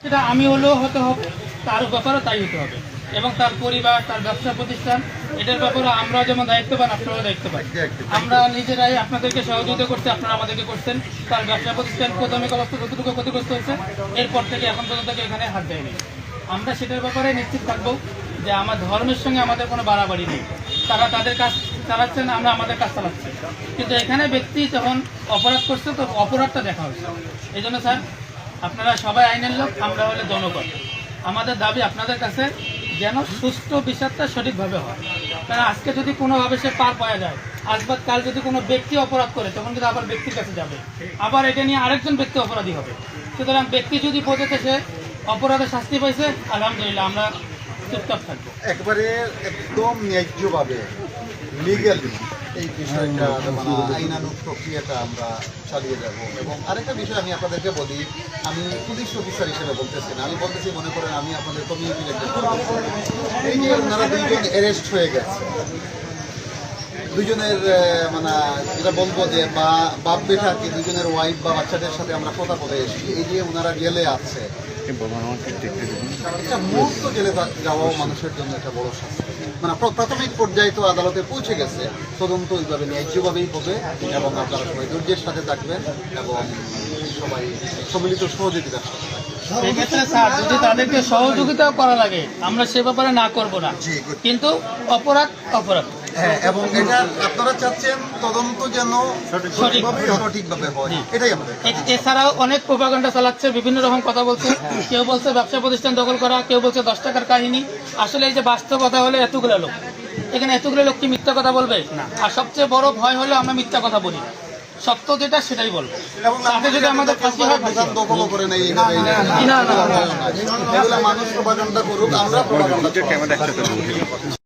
সেটা আমি হলেও হতে হবে, তার ব্যাপারে তাই হতে হবে, এবং তার পরিবার, তার ব্যবসা প্রতিষ্ঠান, এটার ব্যাপারে আমরা যেমন দায়িত্ববান, আপনারাও দায়িত্ববান। আমরা নিজেরাই আপনাদেরকে সহযোগিতা করছি, আপনারা আমাদেরকে করছেন। তার ব্যবসা প্রতিষ্ঠান প্রাথমিক অবস্থা যতটুকু ক্ষতিগ্রস্ত হচ্ছে, এরপর থেকে এখন পর্যন্ত এখানে হাত দেয়নি। আমরা সেটার ব্যাপারে নিশ্চিত থাকবো যে আমার ধর্মের সঙ্গে আমাদের কোনো বাড়াবাড়ি নেই। তারা তাদের কাজ চালাচ্ছেন, আমরা আমাদের কাজ চালাচ্ছি, কিন্তু এখানে ব্যক্তি যখন অপরাধ করছে তো অপরাধটা দেখা হচ্ছে। এই জন্য স্যার, আপনারা সবাই আইনের লোক, আমরা হলে জনগণ। আমাদের দাবি আপনাদের কাছে যেন সুষ্ঠু বিচারটা সঠিকভাবে হয়। কারণ আজকে যদি কোনোভাবে সে পার পাওয়া যায়, আজবাদ কাল যদি কোনো ব্যক্তি অপরাধ করে, তখন কিন্তু আবার ব্যক্তির কাছে যাবে, আবার এটা নিয়ে আরেকজন ব্যক্তি অপরাধী হবে। সুতরাং ব্যক্তি যদি বোঝাতে সে অপরাধের শাস্তি পাইছে, আলহামদুলিল্লাহ, আমরা চুপচাপ থাকবো। একবারে একদম ন্যায্যভাবে লিগ্যালি এই বিষয়টা মানে আইনানুগ প্রক্রিয়াটা আমরা চালিয়ে যাব। এবং আরেকটা বিষয় আমি আপনাদেরকে বলি, আমি পুলিশ অফিসার হিসেবে বলতেছি না, আমি বলতেছি, মনে করেন আমি আপনাদের কমিউনিটির একজন। এই যে ওনারা দুইজন অ্যারেস্ট হয়ে গেছে, দুজনের মানে যেটা বলবো যে বাপ বেটাকে, দুজনের ওয়াইফ বা বাচ্চাদের সাথে আমরা কথা বলে এসেছি। এই যে ওনারা জেলে আছে, একটা মুহূর্ত জেলে যাওয়াও মানুষের জন্য একটা বড় শাস্তি। মানে প্রাথমিক পর্যায়ে তো আদালতে পৌঁছে গেছে, তদন্ত ওইভাবে ন্যায্যভাবেই হবে, এবং আপনারা সবাই ধৈর্যের সাথে থাকবেন এবং সবাই সম্মিলিত সহযোগিতার সাথে থাকবেন। সেক্ষেত্রে স্যার, যদি তাদেরকে সহযোগিতা করা লাগে, আমরা সে ব্যাপারে না করব না, কিন্তু অপরাধ অপরাধ। হ্যাঁ, এবং এটা আপনারা চাচ্ছেন তদন্ত যেন সঠিকভাবে হয়, এটাই আমাদের। এছাড়াও অনেক প্রোপাগান্ডা চালাচ্ছে, বিভিন্ন রকম কথা বলছে। কেউ বলছে ব্যবসা প্রতিষ্ঠান দখল করা, কেউ বলছে 10 টাকার কাহিনী। আসলে এই যে বাস্তবতা হলে এতগুলো লোক, এখানে এতগুলো লোক কি মিথ্যা কথা বলবে? আর সবচেয়ে বড় ভয় হলো আমরা মিথ্যা কথা বলি, সত্য যেটা সেটাই বলবো। তাতে যদি আমাদের ফাঁসি হয়, দখল করে নেই, মানুষ প্রোপাগান্ডা করুক, আমরা প্রোপাগান্ডা